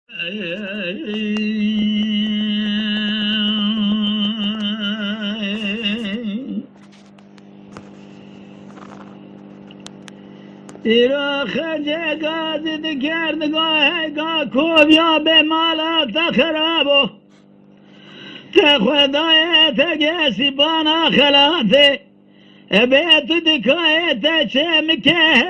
ایرا خرجه گازد کردگاه گاه کوبیا به مالا تخرابو تخدای تگسی بانا خلاته بیت دکای تشمکه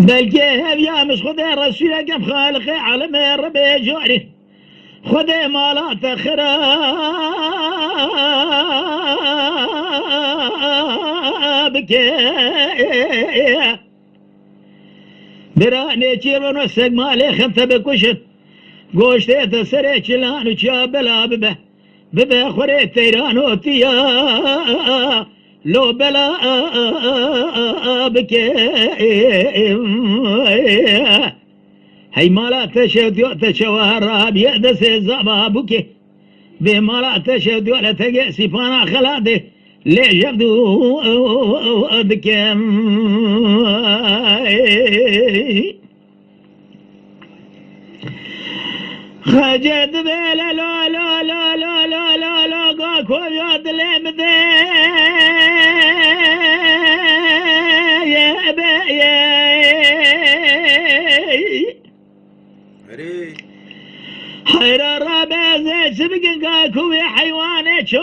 بلکه هیامش خدا رسول اکم خالق عالم رب جاری خدا مالات خراب که برانه چیرون و سگ مالی خمت بکشن گوشته تسره چلان و چا بلا ببه خوره تیران و تیا لو بلا بكي هي مالا تشهد تشوهر بيدس الزبابك بمالا تشهد ولا تجي سفانا خلاده ليه جبدو بكم خجد بلا لا لا لا لا لا لا لا قاكو ياد لمدي يا بيي حير الربع زي سبق قاكو يا حيواني شو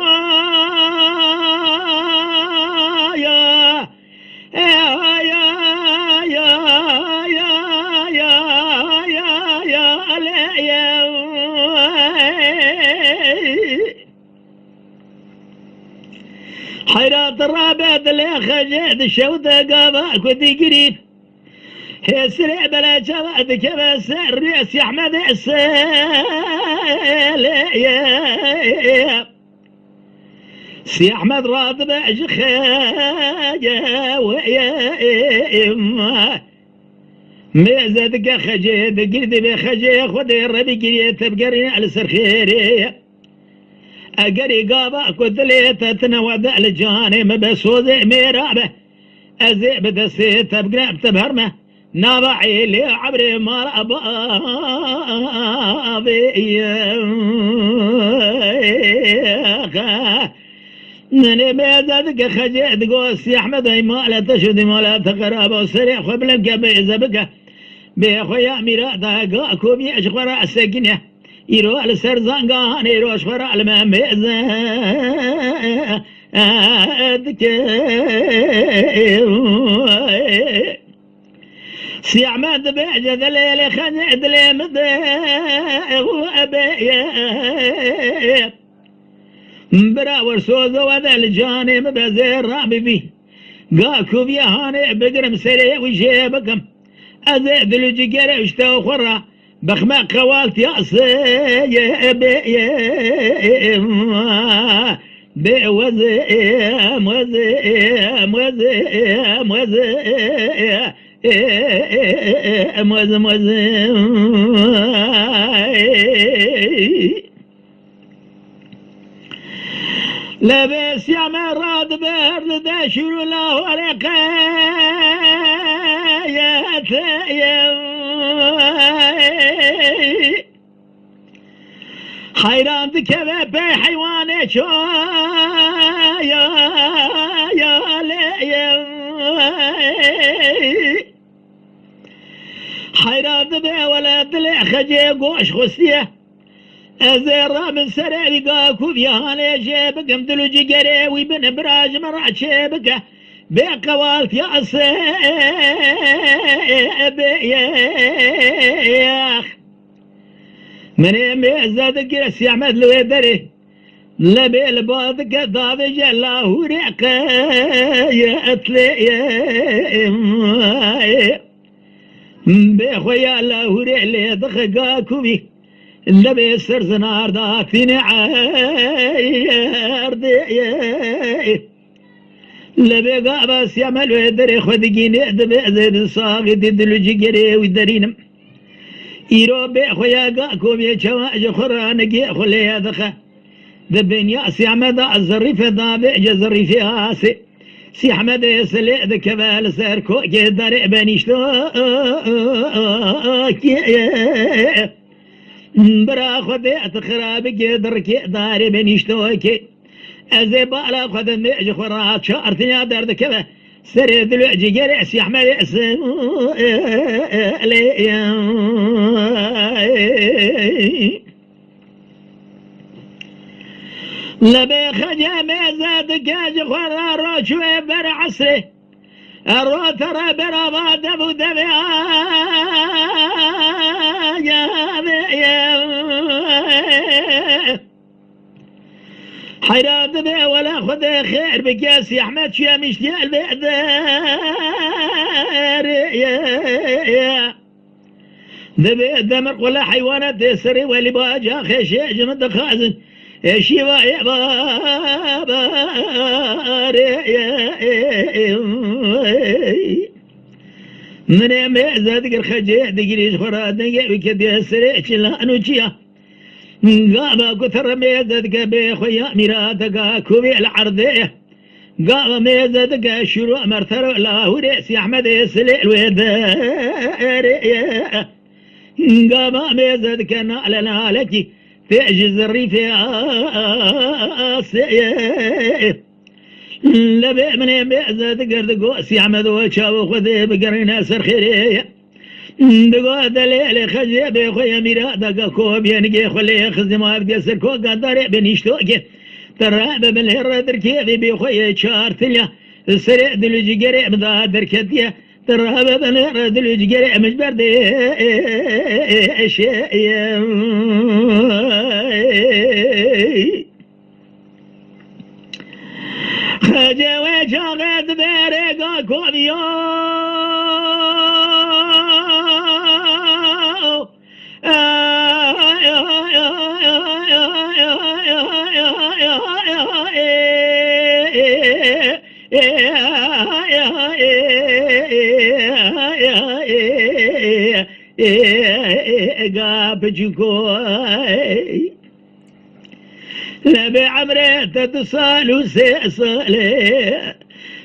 يا يا يا يا يا يا يا يا حيرات الرابع اللي خجد شوذة قاباك ودي قريب يسرع بلا جواد كما سر ريس يا احمد السيل سي احمد راضب خاجة ويا ميزتك خجد قرد بخجي خذي الربي قريت بقرين على سرخيري أقري قابا كتليت تنوى الجانب بسوزي ميرابه أزي بدسيت بقراب تبهرمه نابعي لي عبري مرابا نني ميزتك خجد قوس يا أحمد أي مالا تشد مالا تقرابا وسريع خبلك بيزبك بيخويا ميرادا قاكو بيشخورا السكينة يرو على سرزانقان يرو شخورا على مميزة سي عماد بيجد الليل خنعد لي مدى وأبي براور سوزو وذا الجانب بزير رابي بي قاكو بيهاني بقرم سري وشيبكم أزيد الجيجري وشتو خرا بخمق خوالتي أصي بوزيم وزيم وزيم وزيم وزيم وزيم لبس يا مراد برد داشر له ورقايات حيران ذكبه حيواني شو يا لي حيران ذبه ولد لي خجي قوش خسيه أزير من سريري قاكو بيهاني جيبك امدلو جيقري ويبن براج مرات شيبك بقوالت يا بيخ من يميزادك يس يعمد له يدري لبي الباضك ضابي جلاه ريق يأتلي بيخويا الله ريق دخقاكو بيه اللبي سر زنار داكتين عاردي اللبي قابس يعمل ويدري خدقين يدبي زيد صاغي دلو جيقري ويدرينم إيرو بخويا قاكو بيشواج خرانقي خلي ذخه دبن ياسي عمد الزريف ضابع جزري في آسي سي حمد يسلي ذكبال سيركو جدر بنيشتو برا خذيت خراب جدر كي داري بنيشتوكي أزيب على خذ النيج خرات شارت يا درد كذا سرد الوجه جري سي احمد اسم لبي خجا ميزاد كاج خرا روشوي بر عصري الرو ترى برا ما دبو دبي حيرات بي ولا خذ خير بكاس يا احمد شيا مش ديال بقدر دبي دمر ولا حيوانات تسري واللي باجا خيش جمد خازن شيوا يا بابا من ميزة دقر خجي دقريش خراد نقي بكدي سريش لانو جيا قام كثر ميزة دقا خويا ميراتك كوبي العرضية قام ميزة دقا شروع مرثر الله ريس يا احمد يسلي الودار قام ميزة دقا نعلنا لكي تعجز الريف لبي من ميزة دقر دقو سي احمد وشاو خذي بقرنا سر خيريه دقو دليل خجي بخويا ميراتك كوبي نقي خلي خزي ما بدي سركو قدر بنيشتوكي ترى بالهر دركي بخويا شارتليا سريع دلوجي قريب ذا دركتيا ترى بالهر دلوجي قريب مش بردي خجي وشاغد بيريقا كوبيو قابجكوي لبي عمري تتصال وسيصلي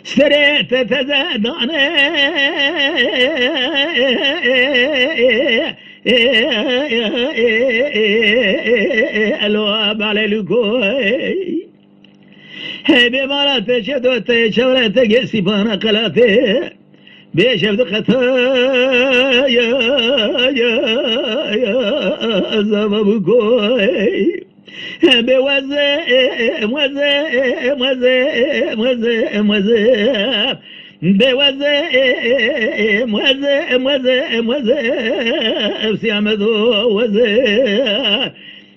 سريت تزاداني الواب على الكوي هبي مرات شدوتي شورتي قسي بانا قلاتي بيشفت خطايا يا زباب كوي بوزي موزي موزي موزي موزي بوزي موزي موزي موزي سيامدو وزي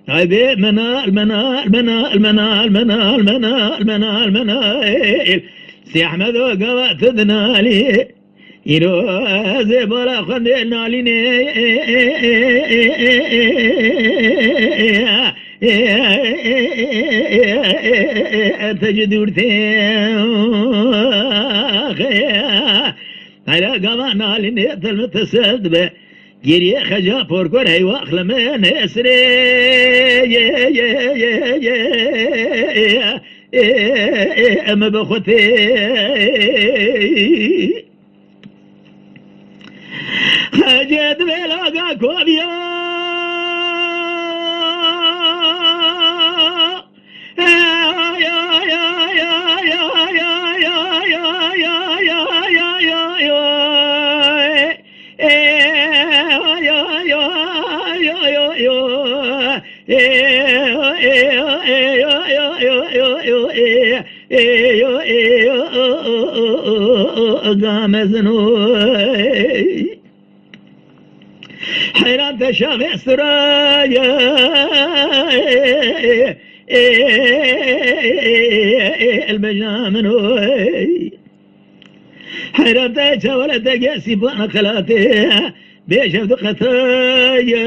هذي منال منال منال منال منال منال منال منال سي احمد وقوات ذنالي يروزي بلا خندنا ليني تجد ورثين على قوانا ليني تلمتسد به جيري خجا بوركور هي واخل من اسري اما بخوتي خجت بلاقا كوبيا مزنوي حيران تشاغي سرايا المجامنوي حيران تشا ولا تقاسي بانا خلاتي بيشفت خطايا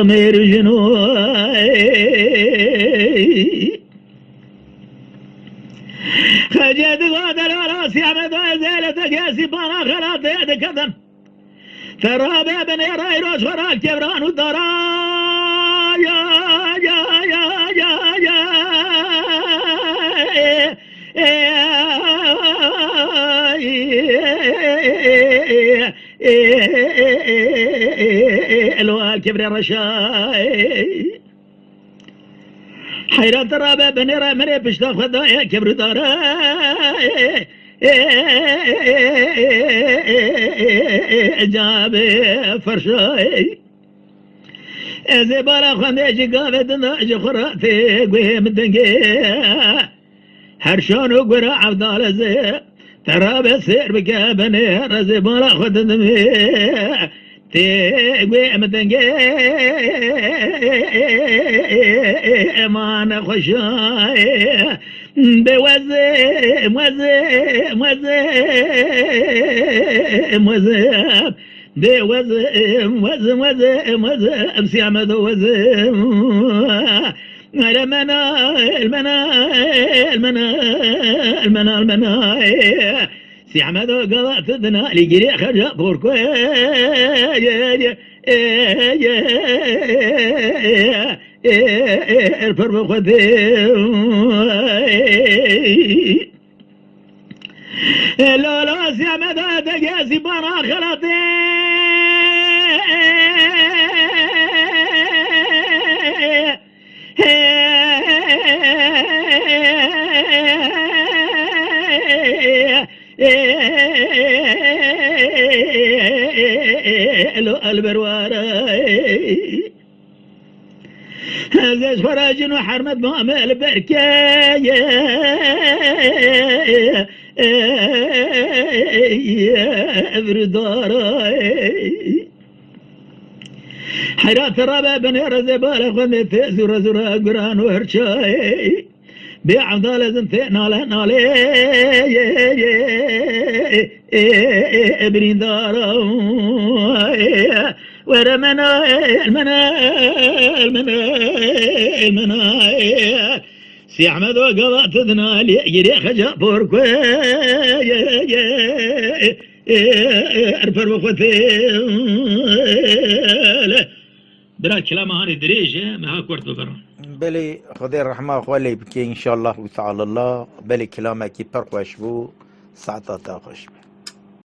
امير جنوي خجد غادر راسي عمد وزالة قاسي بانا خلاتي كذا ترابه بني راي روش وراك كبران ودارا يا يا يا يا يا الوال كبر الرشاي حيرة ترابة بني راي مري بشتاف خدايا كبر دارا جاب فرشاي زبالة خندي قافة دنا خراتي قوي مدنقي هرشان وقرا عبدال زي ترى بسير بكابني زبالة خدني تقوي مدنقي امان خشاي بوزي موزي دي وزم امسي عمد وزم المنا سي عمد قضاء تدنا لقري خرجا بوركو الفرق لا لا سي عمد دقاسي برا خلاطي البرواري زيش فراجن وحرمت مامل بركاية برداري حيرات رابع بني رزبالة خمت زورا زورا قران وهرشاي بعمد لازم تنال نالي ابن دارا ورمنا المنا سي احمد وقضاء تدنا لي يري خجا بوركو ارفر وخوتي برا كلام هاني دريجه ما كورت ببرا بلي خدي الرحمة خولي بكي إن شاء الله وتعالى الله بلي كلامك يبرق واشبو ساعتا تاخش